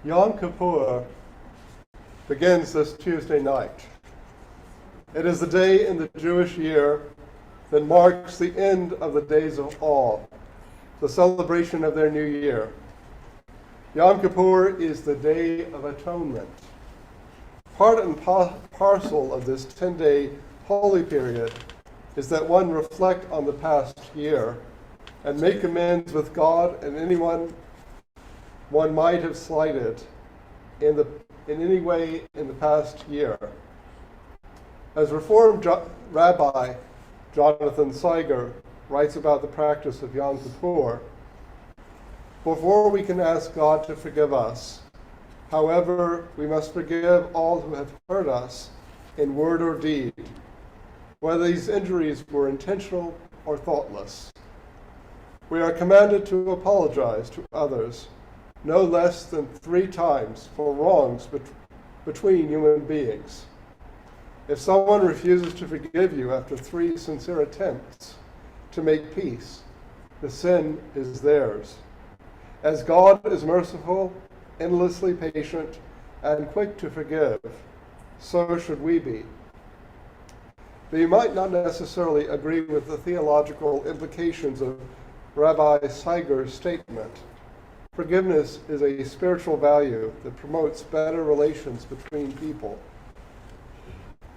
Yom Kippur begins this Tuesday night. It is the day in the Jewish year that marks the end of the days of awe, the celebration of their new year. Yom Kippur is the Day of Atonement. Part and parcel of this 10-day holy period is that one reflect on the past year and make amends with God and anyone one might have slighted in any way in the past year. As Reformed Rabbi Jonathan Siger writes about the practice of Yom Kippur, before we can ask God to forgive us, however, we must forgive all who have hurt us in word or deed, whether these injuries were intentional or thoughtless. We are commanded to apologize to others no less than 3 times for wrongs between human beings. If someone refuses to forgive you after 3 sincere attempts to make peace, the sin is theirs. As God is merciful, endlessly patient, and quick to forgive, so should we be. But you might not necessarily agree with the theological implications of Rabbi Siger's statement. Forgiveness is a spiritual value that promotes better relations between people.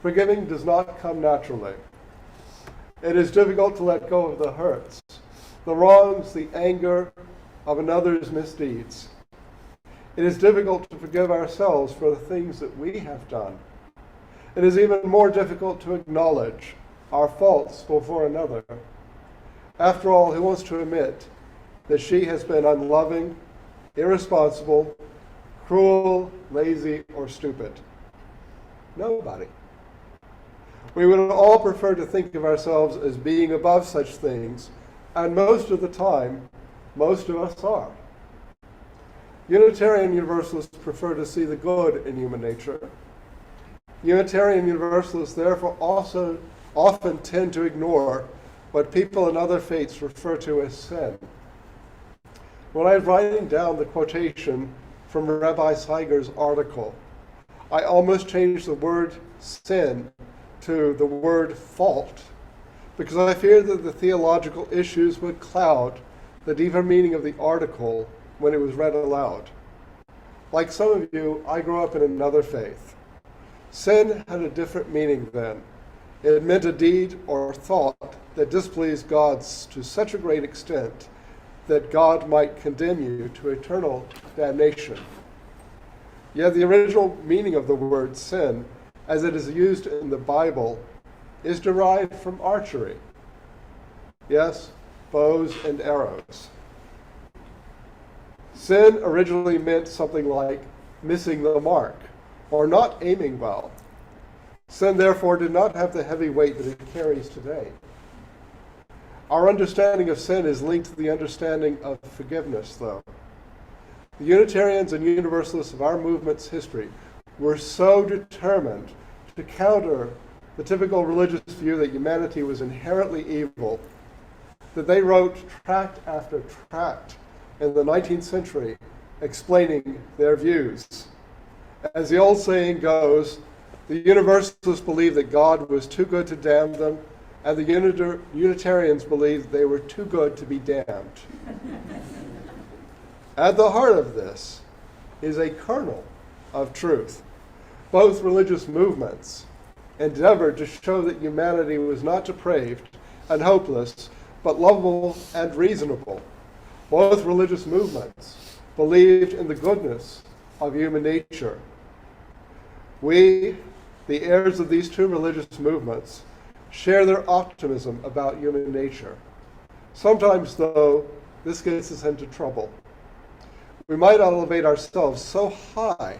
Forgiving does not come naturally. It is difficult to let go of the hurts, the wrongs, the anger of another's misdeeds. It is difficult to forgive ourselves for the things that we have done. It is even more difficult to acknowledge our faults before another. After all, who wants to admit that she has been unloving, irresponsible, cruel, lazy, or stupid? Nobody. We would all prefer to think of ourselves as being above such things, and most of the time, most of us are. Unitarian Universalists prefer to see the good in human nature. Unitarian Universalists therefore also often tend to ignore what people in other faiths refer to as sin. When I was writing down the quotation from Rabbi Siger's article, I almost changed the word sin to the word fault, because I feared that the theological issues would cloud the deeper meaning of the article when it was read aloud. Like some of you, I grew up in another faith. Sin had a different meaning then. It meant a deed or thought that displeased God to such a great extent that God might condemn you to eternal damnation. Yet the original meaning of the word sin, as it is used in the Bible, is derived from archery. Yes, bows and arrows. Sin originally meant something like missing the mark, or not aiming well. Sin, therefore, did not have the heavy weight that it carries today. Our understanding of sin is linked to the understanding of forgiveness, though. The Unitarians and Universalists of our movement's history were so determined to counter the typical religious view that humanity was inherently evil that they wrote tract after tract in the 19th century explaining their views. As the old saying goes, the Universalists believed that God was too good to damn them, and the Unitarians believed they were too good to be damned. At the heart of this is a kernel of truth. Both religious movements endeavored to show that humanity was not depraved and hopeless, but lovable and reasonable. Both religious movements believed in the goodness of human nature. We, the heirs of these 2 religious movements, share their optimism about human nature. Sometimes, though, this gets us into trouble. We might elevate ourselves so high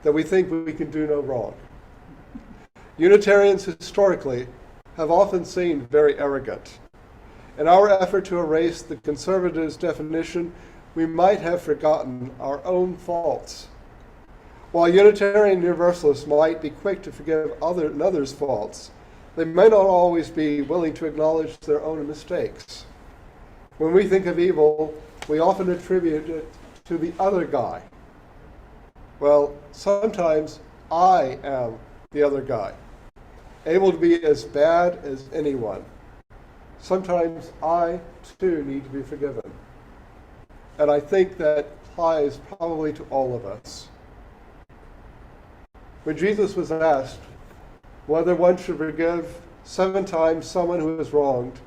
that we think we can do no wrong. Unitarians historically have often seemed very arrogant. In our effort to erase the conservatives' definition, we might have forgotten our own faults. While Unitarian Universalists might be quick to forgive others' faults, they may not always be willing to acknowledge their own mistakes. When we think of evil, we often attribute it to the other guy, Well, sometimes I am the other guy, able to be as bad as anyone. Sometimes I, too, need to be forgiven. And I think that applies probably to all of us. When Jesus was asked whether one should forgive 7 times someone who is wronged,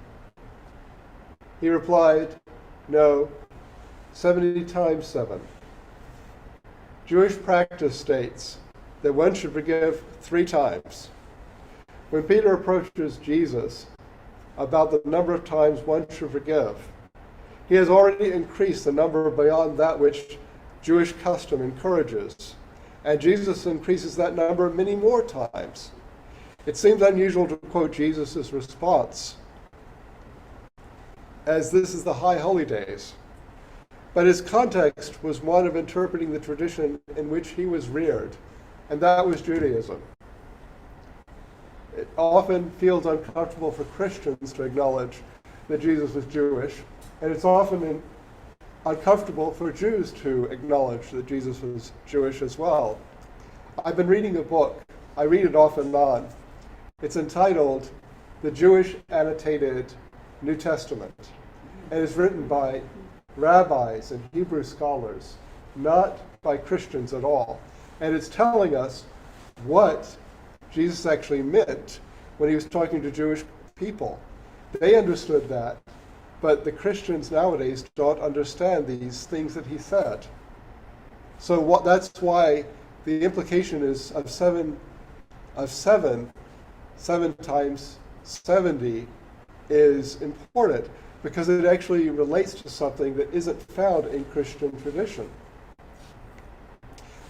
he replied, no, 70 times 7. Jewish practice states that one should forgive 3 times. When Peter approaches Jesus about the number of times one should forgive, he has already increased the number beyond that which Jewish custom encourages, and Jesus increases that number many more times. It seems unusual to quote Jesus' response, as this is the high holy days. But his context was one of interpreting the tradition in which he was reared, and that was Judaism. It often feels uncomfortable for Christians to acknowledge that Jesus was Jewish, and it's often uncomfortable for Jews to acknowledge that Jesus was Jewish as well. I've been reading a book. I read it off and on. It's entitled The Jewish Annotated New Testament, and it's written by rabbis and Hebrew scholars, not by Christians at all. And it's telling us what Jesus actually meant when he was talking to Jewish people. They understood that, but the Christians nowadays don't understand these things that he said. So that's why the implication is of 7 times 70 is important, because it actually relates to something that isn't found in Christian tradition.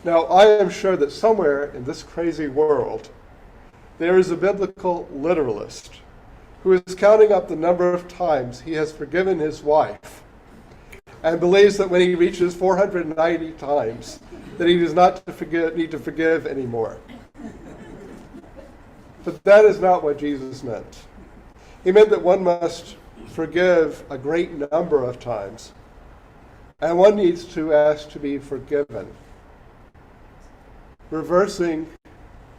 Now, I am sure that somewhere in this crazy world, there is a biblical literalist who is counting up the number of times he has forgiven his wife and believes that when he reaches 490 times, that he does not need to forgive anymore. But that is not what Jesus meant. He meant that one must forgive a great number of times, and one needs to ask to be forgiven. Reversing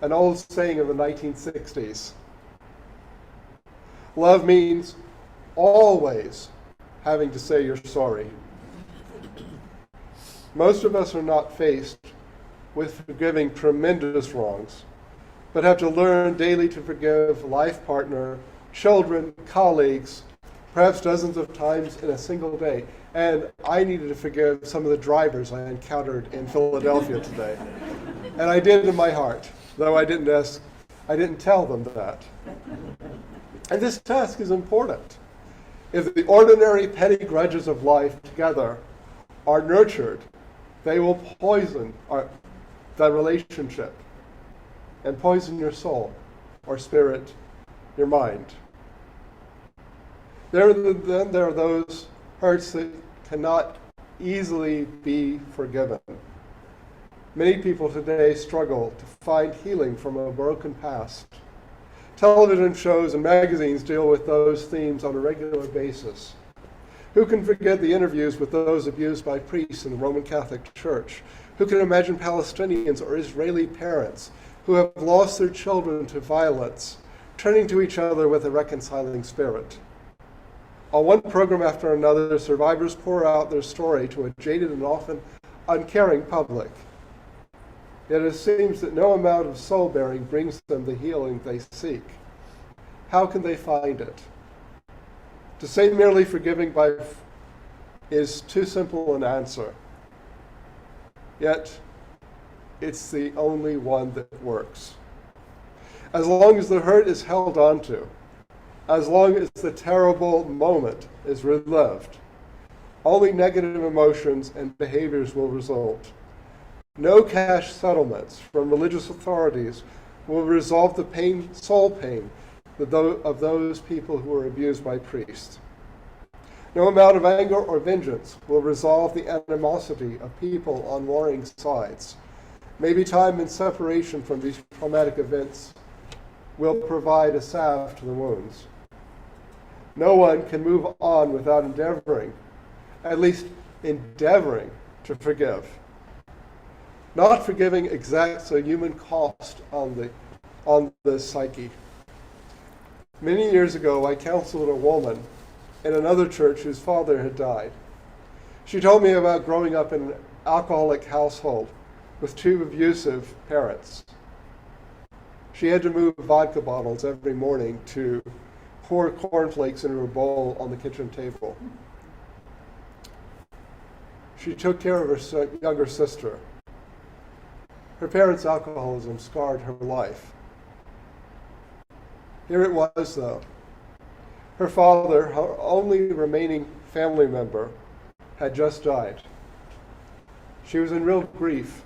an old saying of the 1960s, love means always having to say you're sorry. Most of us are not faced with forgiving tremendous wrongs, but have to learn daily to forgive life partner, children, colleagues, perhaps dozens of times in a single day. And I needed to forgive some of the drivers I encountered in Philadelphia today. And I did in my heart, though I didn't tell them that. And this task is important. If the ordinary petty grudges of life together are nurtured, they will poison the relationship and poison your soul or spirit, your mind. Then there are those hurts that cannot easily be forgiven. Many people today struggle to find healing from a broken past. Television shows and magazines deal with those themes on a regular basis. Who can forget the interviews with those abused by priests in the Roman Catholic Church? Who can imagine Palestinians or Israeli parents who have lost their children to violence, turning to each other with a reconciling spirit? On one program after another, survivors pour out their story to a jaded and often uncaring public. Yet it seems that no amount of soul-bearing brings them the healing they seek. How can they find it? To say merely forgiving is too simple an answer. Yet, it's the only one that works. As long as the hurt is held onto, as long as the terrible moment is relived, only negative emotions and behaviors will result. No cash settlements from religious authorities will resolve the pain, soul pain, of those people who are abused by priests. No amount of anger or vengeance will resolve the animosity of people on warring sides. Maybe time and separation from these traumatic events will provide a salve to the wounds. No one can move on without endeavoring to forgive. Not forgiving exacts a human cost on the psyche. Many years ago, I counseled a woman in another church whose father had died. She told me about growing up in an alcoholic household with two abusive parents. She had to move vodka bottles every morning to pour cornflakes into a bowl on the kitchen table. She took care of her younger sister. Her parents' alcoholism scarred her life. Here it was, though. Her father, her only remaining family member, had just died. She was in real grief.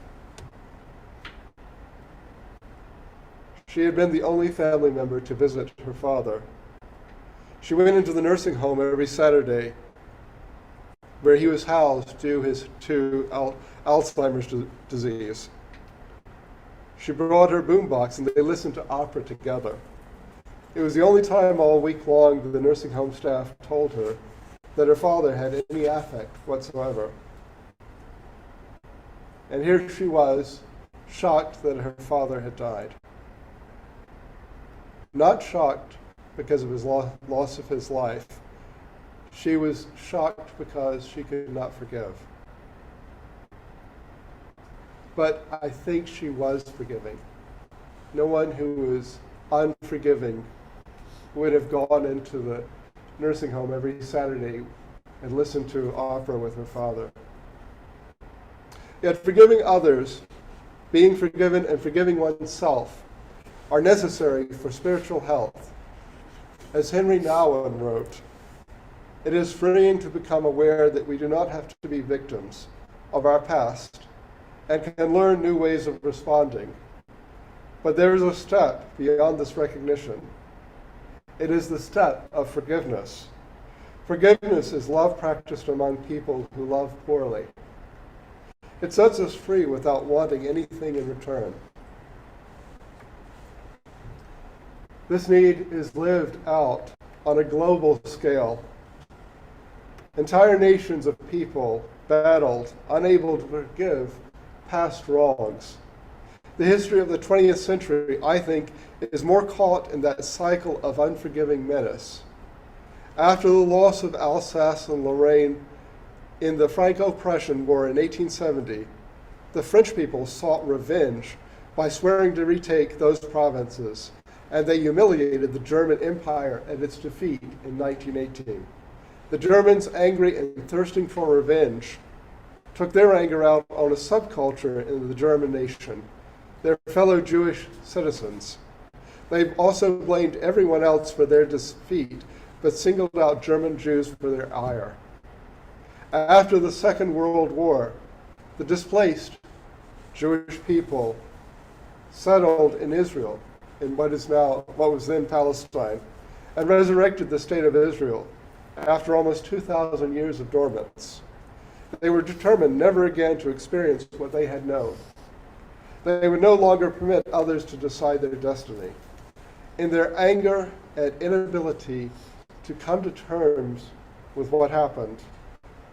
She had been the only family member to visit her father. She went into the nursing home every Saturday where he was housed due to Alzheimer's disease. She brought her boombox and they listened to opera together. It was the only time all week long the nursing home staff told her that her father had any affect whatsoever. And here she was, shocked that her father had died. Not shocked because of his loss of his life. She was shocked because she could not forgive. But I think she was forgiving. No one who is unforgiving would have gone into the nursing home every Saturday and listened to opera with her father. Yet forgiving others, being forgiven and forgiving oneself are necessary for spiritual health. As Henry Nouwen wrote, it is freeing to become aware that we do not have to be victims of our past and can learn new ways of responding. But there is a step beyond this recognition. It is the step of forgiveness. Forgiveness is love practiced among people who love poorly. It sets us free without wanting anything in return. This need is lived out on a global scale. Entire nations of people battled, unable to forgive past wrongs. The history of the 20th century, I think, is more caught in that cycle of unforgiving menace. After the loss of Alsace and Lorraine in the Franco-Prussian War in 1870, the French people sought revenge by swearing to retake those provinces, and they humiliated the German Empire at its defeat in 1918. The Germans, angry and thirsting for revenge, took their anger out on a subculture in the German nation, their fellow Jewish citizens. They also blamed everyone else for their defeat, but singled out German Jews for their ire. After the Second World War, the displaced Jewish people settled in Israel, in what was then Palestine, and resurrected the state of Israel after almost 2,000 years of dormance. They were determined never again to experience what they had known. They would no longer permit others to decide their destiny. In their anger and inability to come to terms with what happened,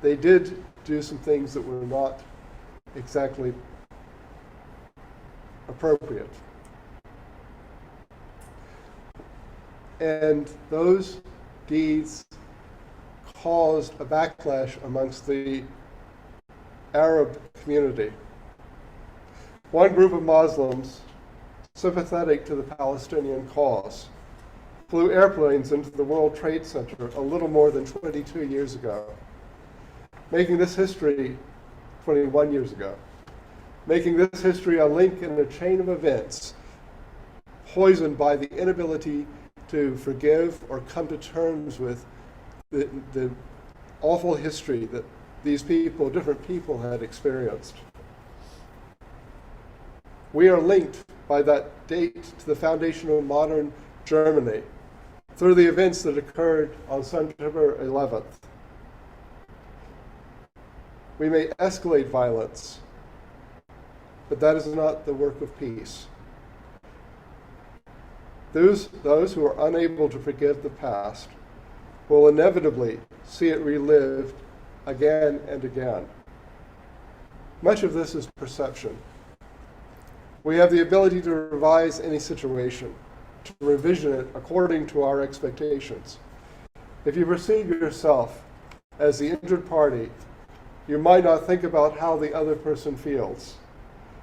they did do some things that were not exactly appropriate. And those deeds caused a backlash amongst the Arab community. One group of Muslims, sympathetic to the Palestinian cause, flew airplanes into the World Trade Center a little more than 22 years ago, making this history 21 years ago, making this history a link in a chain of events poisoned by the inability to forgive or come to terms with the awful history that these people, different people, had experienced. We are linked by that date to the foundation of modern Germany through the events that occurred on September 11th. We may escalate violence, but that is not the work of peace. Those who are unable to forgive the past will inevitably see it relived again and again. Much of this is perception. We have the ability to revise any situation, to revision it according to our expectations. If you perceive yourself as the injured party, you might not think about how the other person feels.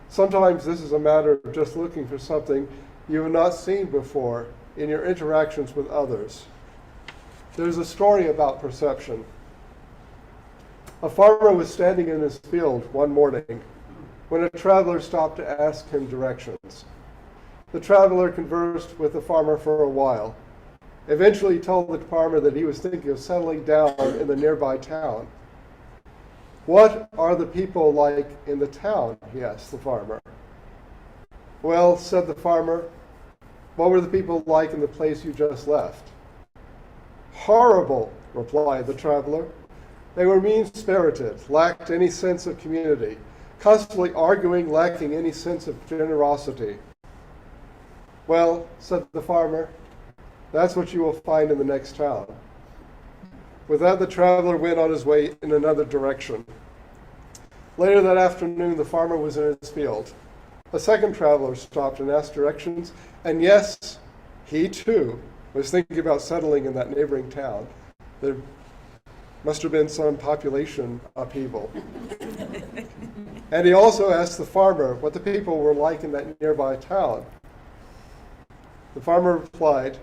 Sometimes this is a matter of just looking for something you have not seen before in your interactions with others. There's a story about perception. A farmer was standing in his field one morning when a traveler stopped to ask him directions. The traveler conversed with the farmer for a while. Eventually, he told the farmer that he was thinking of settling down in the nearby town. "What are the people like in the town?" he asked the farmer. "Well," said the farmer, "what were the people like in the place you just left?" "Horrible," replied the traveler. "They were mean-spirited, lacked any sense of community, constantly arguing, lacking any sense of generosity." "Well," said the farmer, "that's what you will find in the next town." With that, the traveler went on his way in another direction. Later that afternoon, the farmer was in his field. A second traveler stopped and asked directions, and yes, he too was thinking about settling in that neighboring town. There must have been some population upheaval. And he also asked the farmer what the people were like in that nearby town. The farmer replied,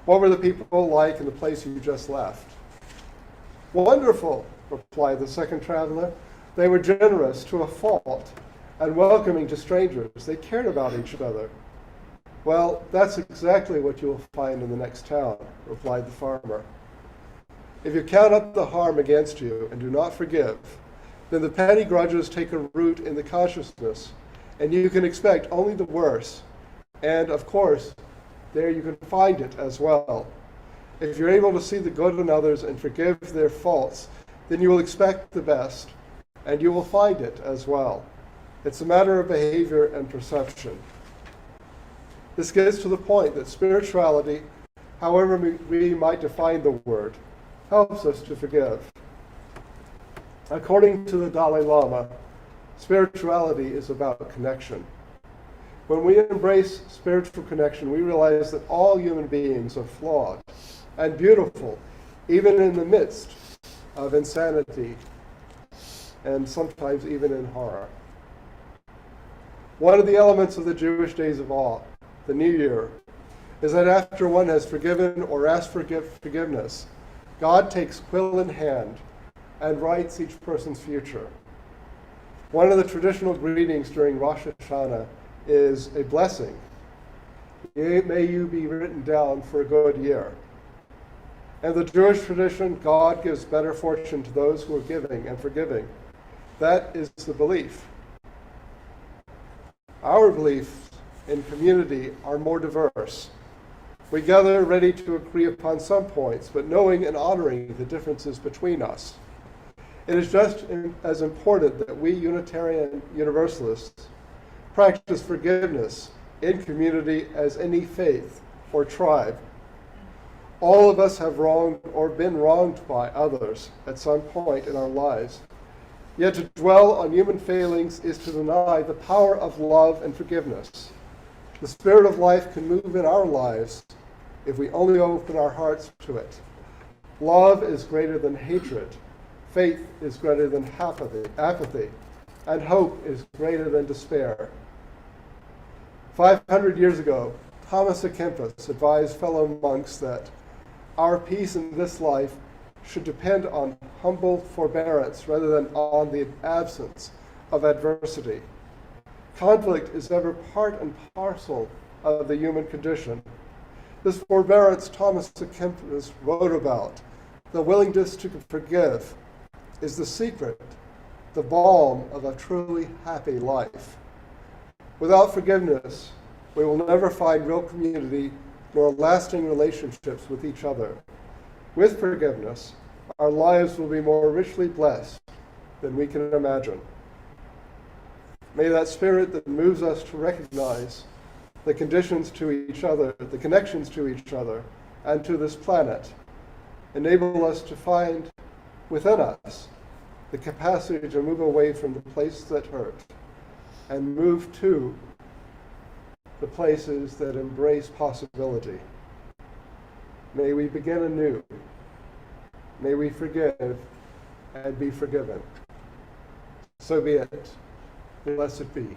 "What were the people like in the place you just left?" "Wonderful," replied the second traveler. "They were generous to a fault and welcoming to strangers. They cared about each other." "Well, that's exactly what you will find in the next town," replied the farmer. If you count up the harm against you and do not forgive, then the petty grudges take a root in the consciousness, and you can expect only the worst. And, of course, there you can find it as well. If you're able to see the good in others and forgive their faults, then you will expect the best, and you will find it as well. It's a matter of behavior and perception. This gets to the point that spirituality, however we might define the word, helps us to forgive. According to the Dalai Lama, spirituality is about connection. When we embrace spiritual connection, we realize that all human beings are flawed and beautiful, even in the midst of insanity and sometimes even in horror. One of the elements of the Jewish days of awe, the New Year, is that after one has forgiven or asked for forgiveness, God takes quill in hand and writes each person's future. One of the traditional greetings during Rosh Hashanah is a blessing. May you be written down for a good year. In the Jewish tradition, God gives better fortune to those who are giving and forgiving. That is the belief. Our beliefs in community are more diverse. We gather ready to agree upon some points, but knowing and honoring the differences between us. It is just as important that we Unitarian Universalists practice forgiveness in community as any faith or tribe. All of us have wronged or been wronged by others at some point in our lives. Yet to dwell on human failings is to deny the power of love and forgiveness. The spirit of life can move in our lives if we only open our hearts to it. Love is greater than hatred. Faith is greater than apathy. And hope is greater than despair. 500 years ago, Thomas à Kempis advised fellow monks that our peace in this life should depend on humble forbearance rather than on the absence of adversity. Conflict is ever part and parcel of the human condition. This forbearance Thomas à Kempis wrote about, the willingness to forgive, is the secret, the balm of a truly happy life. Without forgiveness, we will never find real community nor lasting relationships with each other. With forgiveness, our lives will be more richly blessed than we can imagine. May that spirit that moves us to recognize the conditions to each other, the connections to each other, and to this planet, enable us to find within us the capacity to move away from the place that hurt and move to the places that embrace possibility. May we begin anew. May we forgive and be forgiven. So be it. Blessed be.